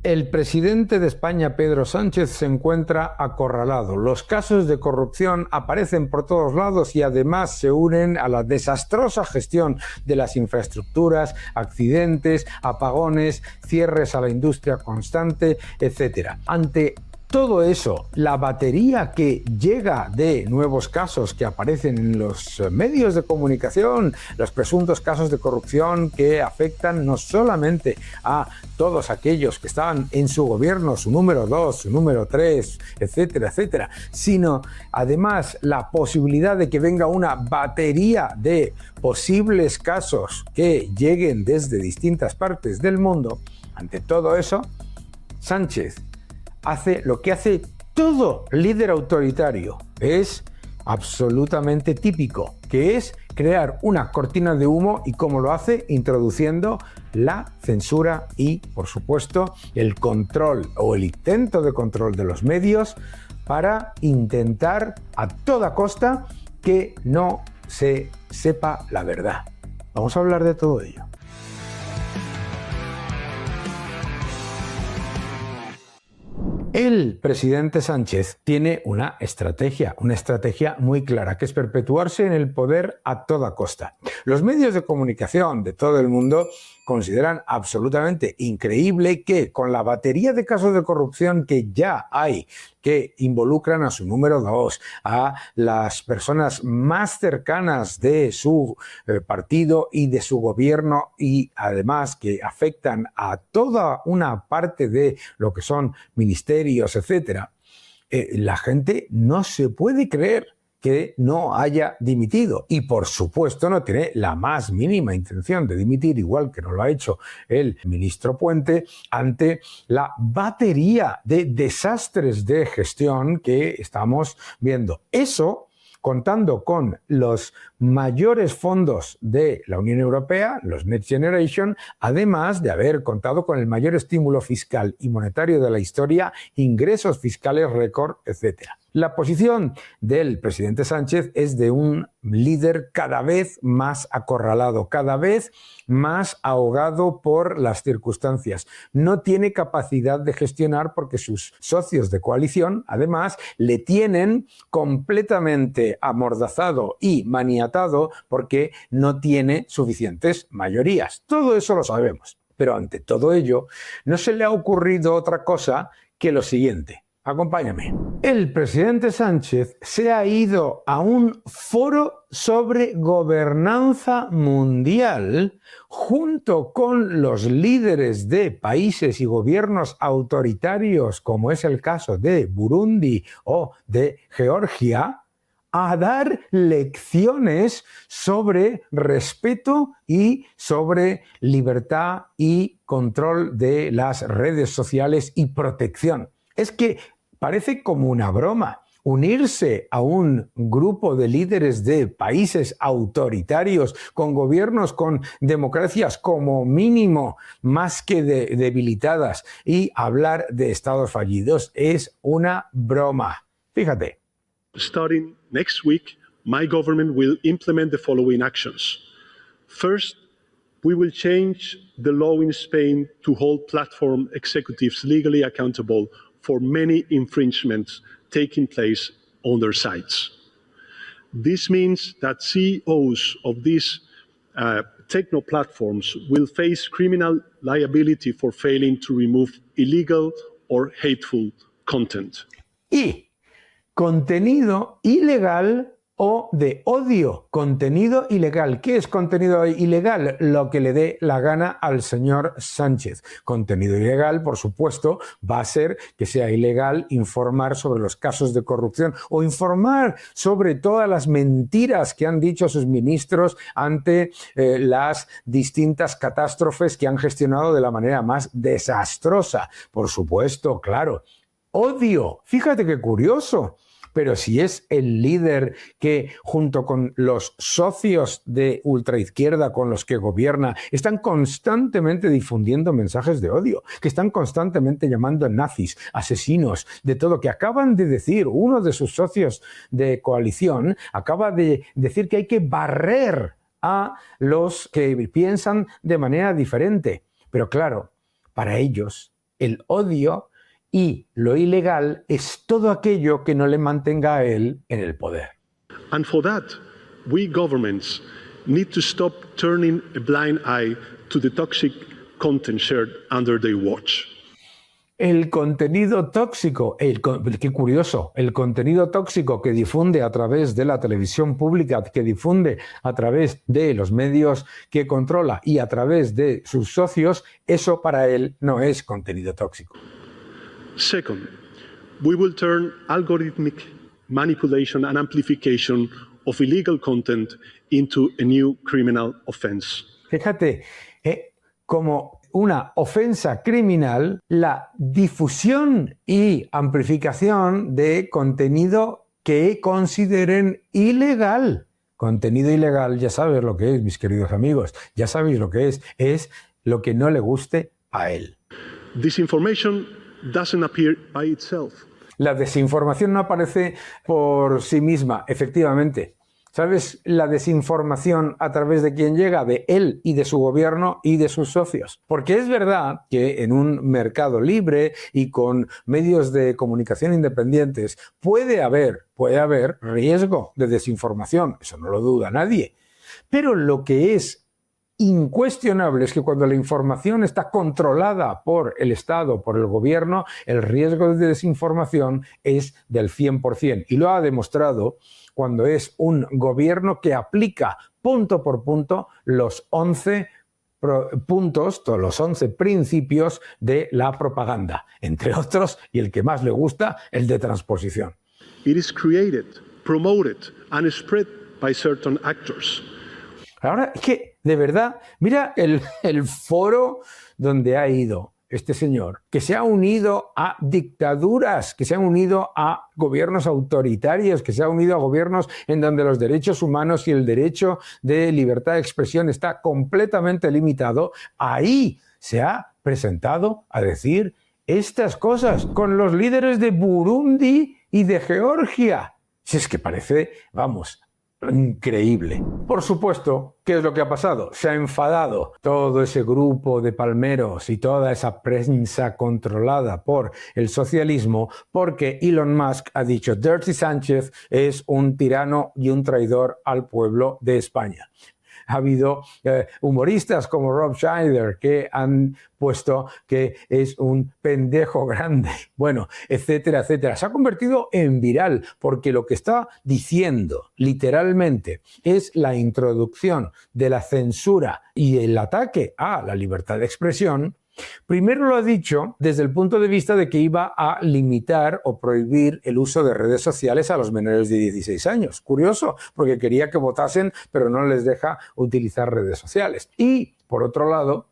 El presidente de España, Pedro Sánchez, se encuentra acorralado. Los casos de corrupción aparecen por todos lados y además se unen a la desastrosa gestión de las infraestructuras, accidentes, apagones, cierres a la industria constante, etc. Ante todo eso, la batería que llega de nuevos casos que aparecen en los medios de comunicación, los presuntos casos de corrupción que afectan no solamente a todos aquellos que estaban en su gobierno, su número 2, su número 3, etcétera, etcétera, sino además la posibilidad de que venga una batería de posibles casos que lleguen desde distintas partes del mundo. Ante todo eso, Sánchez hace lo que hace todo líder autoritario, es absolutamente típico, que es crear una cortina de humo. ¿Y cómo lo hace? Introduciendo la censura y, por supuesto, el control o el intento de control de los medios para intentar a toda costa que no se sepa la verdad. Vamos a hablar de todo ello. El presidente Sánchez tiene una estrategia muy clara, que es perpetuarse en el poder a toda costa. Los medios de comunicación de todo el mundo consideran absolutamente increíble que con la batería de casos de corrupción que ya hay, que involucran a su número 2, a las personas más cercanas de su partido y de su gobierno, y además que afectan a toda una parte de lo que son ministerios, etcétera, la gente no se puede creer que no haya dimitido, y por supuesto no tiene la más mínima intención de dimitir, igual que no lo ha hecho el ministro Puente, ante la batería de desastres de gestión que estamos viendo. Eso contando con los mayores fondos de la Unión Europea, los Next Generation, además de haber contado con el mayor estímulo fiscal y monetario de la historia, ingresos fiscales récord, etc. La posición del presidente Sánchez es de un líder cada vez más acorralado, cada vez más ahogado por las circunstancias. No tiene capacidad de gestionar porque sus socios de coalición, además, le tienen completamente amordazado y maniatado porque no tiene suficientes mayorías. Todo eso lo sabemos. Pero ante todo ello, no se le ha ocurrido otra cosa que lo siguiente. Acompáñame. El presidente Sánchez se ha ido a un foro sobre gobernanza mundial junto con los líderes de países y gobiernos autoritarios, como es el caso de Burundi o de Georgia, a dar lecciones sobre respeto y sobre libertad y control de las redes sociales y protección. Es que parece como una broma. Unirse a un grupo de líderes de países autoritarios, con gobiernos, con democracias como mínimo más que debilitadas, y hablar de estados fallidos es una broma. Fíjate. Starting next week, my government will implement the following actions. First, we will change the law in Spain to hold platform executives legally accountable for many infringements taking place on their sites. This means that CEOs of these techno platforms will face criminal liability for failing to remove illegal or hateful content. Y contenido ilegal o de odio. Contenido ilegal. ¿Qué es contenido ilegal? Lo que le dé la gana al señor Sánchez. Contenido ilegal, por supuesto, va a ser que sea ilegal informar sobre los casos de corrupción o informar sobre todas las mentiras que han dicho sus ministros ante las distintas catástrofes que han gestionado de la manera más desastrosa. Por supuesto, claro. Odio. Fíjate qué curioso. Pero si es el líder que, junto con los socios de ultraizquierda con los que gobierna, están constantemente difundiendo mensajes de odio, que están constantemente llamando nazis, asesinos, de todo, que acaban de decir, uno de sus socios de coalición acaba de decir que hay que barrer a los que piensan de manera diferente. Pero claro, para ellos el odio, y lo ilegal es todo aquello que no le mantenga a él en el poder. And for that, we governments need to stop turning a blind eye to the toxic content shared under their watch. El contenido tóxico, qué curioso, el contenido tóxico que difunde a través de la televisión pública, que difunde a través de los medios que controla y a través de sus socios, eso para él no es contenido tóxico. Second, we will turn algorithmic manipulation and amplification of illegal content into a new criminal offense. Fíjate, como una ofensa criminal la difusión y amplificación de contenido que consideren ilegal. Contenido ilegal, ya sabes lo que es, mis queridos amigos, ya sabéis lo que es lo que no le guste a él. Disinformation doesn't appear by itself. La desinformación no aparece por sí misma, efectivamente. ¿Sabes la desinformación a través de quién llega? De él y de su gobierno y de sus socios. Porque es verdad que en un mercado libre y con medios de comunicación independientes puede haber riesgo de desinformación, eso no lo duda nadie. Pero lo que es incuestionable es que cuando la información está controlada por el Estado, por el gobierno, el riesgo de desinformación es del 100%. Y lo ha demostrado cuando es un gobierno que aplica punto por punto los 11 puntos, todos los 11 principios de la propaganda, entre otros, y el que más le gusta, el de transposición. It is created, promoted and spread by certain actors. Ahora, es que, de verdad, mira el foro donde ha ido este señor, que se ha unido a dictaduras, que se ha unido a gobiernos autoritarios, que se ha unido a gobiernos en donde los derechos humanos y el derecho de libertad de expresión está completamente limitado. Ahí se ha presentado a decir estas cosas con los líderes de Burundi y de Georgia. Si es que parece, vamos, increíble. Por supuesto, ¿qué es lo que ha pasado? Se ha enfadado todo ese grupo de palmeros y toda esa prensa controlada por el socialismo porque Elon Musk ha dicho Dirty Sánchez es un tirano y un traidor al pueblo de España. Ha habido humoristas como Rob Schneider que han puesto que es un pendejo grande, bueno, etcétera, etcétera. Se ha convertido en viral porque lo que está diciendo literalmente es la introducción de la censura y el ataque a la libertad de expresión. Primero lo ha dicho desde el punto de vista de que iba a limitar o prohibir el uso de redes sociales a los menores de 16 años. Curioso, porque quería que votasen, pero no les deja utilizar redes sociales. Y, por otro lado,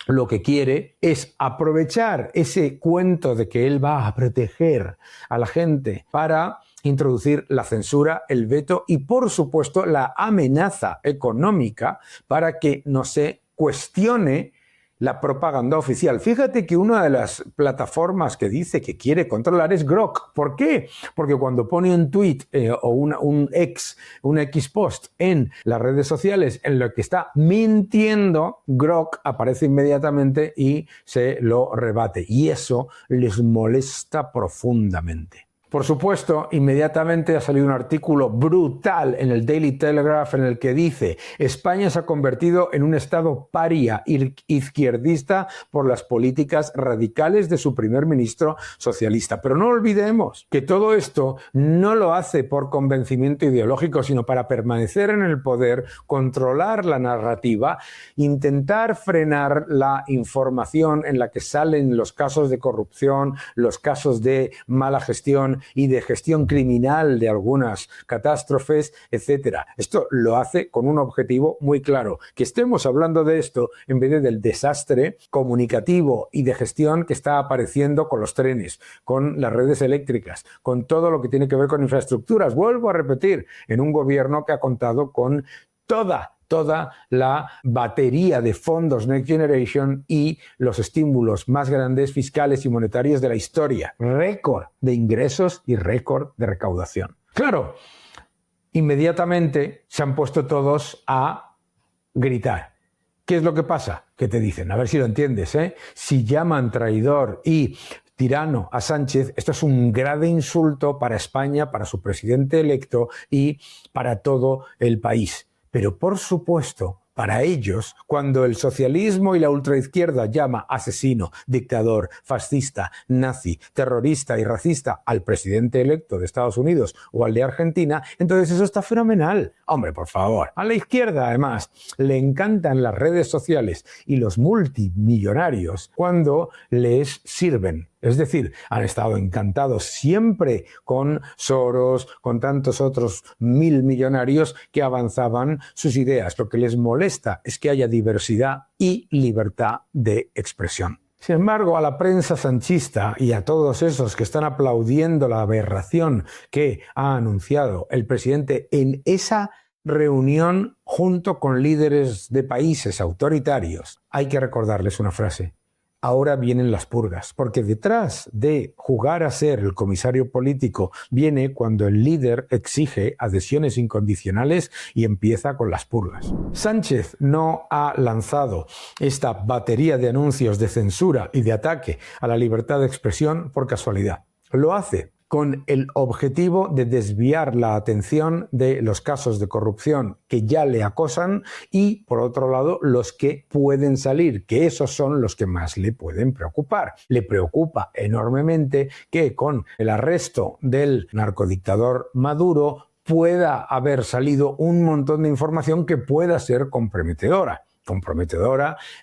lo que quiere es aprovechar ese cuento de que él va a proteger a la gente para introducir la censura, el veto y, por supuesto, la amenaza económica para que no se cuestione la propaganda oficial. Fíjate que una de las plataformas que dice que quiere controlar es Grok. ¿Por qué? Porque cuando pone un tweet o un X post en las redes sociales en lo que está mintiendo, Grok aparece inmediatamente y se lo rebate. Y eso les molesta profundamente. Por supuesto, inmediatamente ha salido un artículo brutal en el Daily Telegraph en el que dice España se ha convertido en un estado paria izquierdista por las políticas radicales de su primer ministro socialista. Pero no olvidemos que todo esto no lo hace por convencimiento ideológico, sino para permanecer en el poder, controlar la narrativa, intentar frenar la información en la que salen los casos de corrupción, los casos de mala gestión y de gestión criminal de algunas catástrofes, etcétera. Esto lo hace con un objetivo muy claro, que estemos hablando de esto en vez del desastre comunicativo y de gestión que está apareciendo con los trenes, con las redes eléctricas, con todo lo que tiene que ver con infraestructuras. Vuelvo a repetir, en un gobierno que ha contado con toda la batería de fondos Next Generation y los estímulos más grandes fiscales y monetarios de la historia. Récord de ingresos y récord de recaudación. Claro, inmediatamente se han puesto todos a gritar. ¿Qué es lo que pasa? Que te dicen, a ver si lo entiendes, ¿eh? Si llaman traidor y tirano a Sánchez, esto es un grave insulto para España, para su presidente electo y para todo el país. Pero por supuesto, para ellos, cuando el socialismo y la ultraizquierda llama asesino, dictador, fascista, nazi, terrorista y racista al presidente electo de Estados Unidos o al de Argentina, entonces eso está fenomenal. Hombre, por favor. A la izquierda, además, le encantan las redes sociales y los multimillonarios cuando les sirven. Es decir, han estado encantados siempre con Soros, con tantos otros 1000 millonarios que avanzaban sus ideas. Lo que les molesta es que haya diversidad y libertad de expresión. Sin embargo, a la prensa sanchista y a todos esos que están aplaudiendo la aberración que ha anunciado el presidente en esa reunión junto con líderes de países autoritarios, hay que recordarles una frase. Ahora vienen las purgas, porque detrás de jugar a ser el comisario político viene cuando el líder exige adhesiones incondicionales y empieza con las purgas. Sánchez no ha lanzado esta batería de anuncios de censura y de ataque a la libertad de expresión por casualidad. Lo hace con el objetivo de desviar la atención de los casos de corrupción que ya le acosan y, por otro lado, los que pueden salir, que esos son los que más le pueden preocupar. Le preocupa enormemente que con el arresto del narcodictador Maduro pueda haber salido un montón de información que pueda ser comprometedora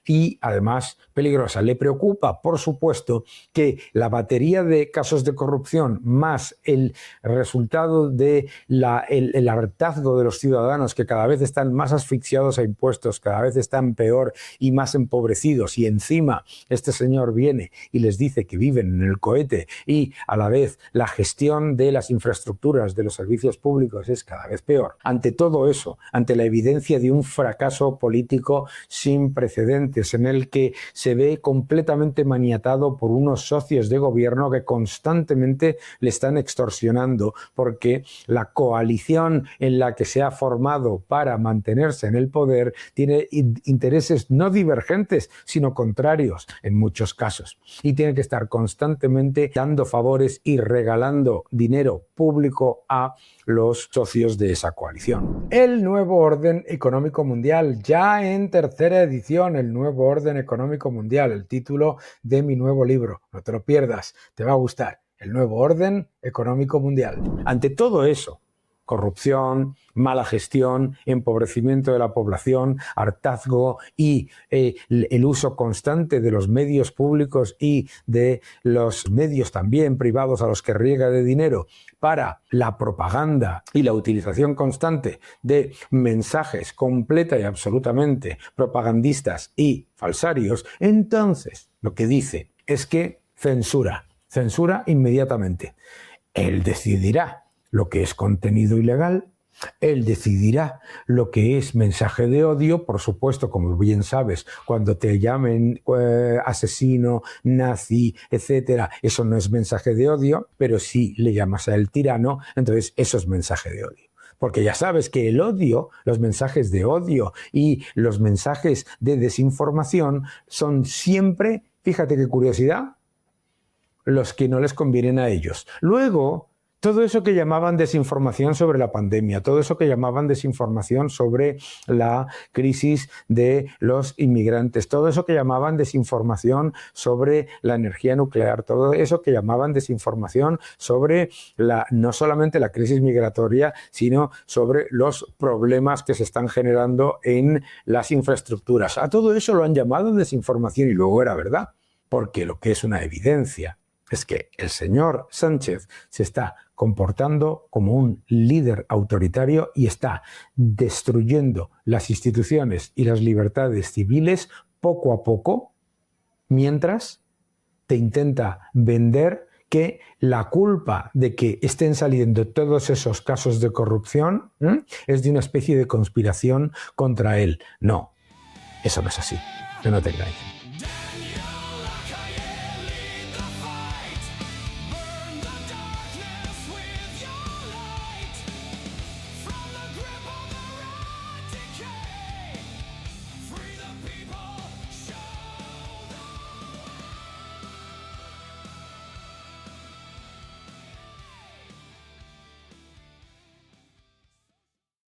y además peligrosa. Le preocupa, por supuesto, que la batería de casos de corrupción más el resultado de el hartazgo de los ciudadanos que cada vez están más asfixiados a impuestos, cada vez están peor y más empobrecidos y encima este señor viene y les dice que viven en el cohete y a la vez la gestión de las infraestructuras de los servicios públicos es cada vez peor. Ante todo eso, ante la evidencia de un fracaso político sin precedentes en el que se ve completamente maniatado por unos socios de gobierno que constantemente le están extorsionando porque la coalición en la que se ha formado para mantenerse en el poder tiene intereses no divergentes sino contrarios en muchos casos y tiene que estar constantemente dando favores y regalando dinero público a los socios de esa coalición. El nuevo orden económico mundial, ya en tercera edición, el nuevo orden económico mundial, el título de mi nuevo libro. No te lo pierdas, te va a gustar. El nuevo orden económico mundial. Ante todo eso, corrupción, mala gestión, empobrecimiento de la población, hartazgo y el uso constante de los medios públicos y de los medios también privados a los que riega de dinero para la propaganda y la utilización constante de mensajes completa y absolutamente propagandistas y falsarios, entonces lo que dice es que censura inmediatamente. Él decidirá lo que es contenido ilegal, él decidirá lo que es mensaje de odio, por supuesto, como bien sabes, cuando te llamen asesino, nazi, etcétera, eso no es mensaje de odio, pero si le llamas a él tirano, entonces eso es mensaje de odio. Porque ya sabes que el odio, los mensajes de odio y los mensajes de desinformación son siempre, fíjate qué curiosidad, los que no les convienen a ellos. Luego, todo eso que llamaban desinformación sobre la pandemia, todo eso que llamaban desinformación sobre la crisis de los inmigrantes, todo eso que llamaban desinformación sobre la energía nuclear, todo eso que llamaban desinformación sobre no solamente la crisis migratoria, sino sobre los problemas que se están generando en las infraestructuras. A todo eso lo han llamado desinformación y luego era verdad, porque lo que es una evidencia es que el señor Sánchez se está comportando como un líder autoritario y está destruyendo las instituciones y las libertades civiles poco a poco, mientras te intenta vender que la culpa de que estén saliendo todos esos casos de corrupción es de una especie de conspiración contra él. No, eso no es así, que no te engañes.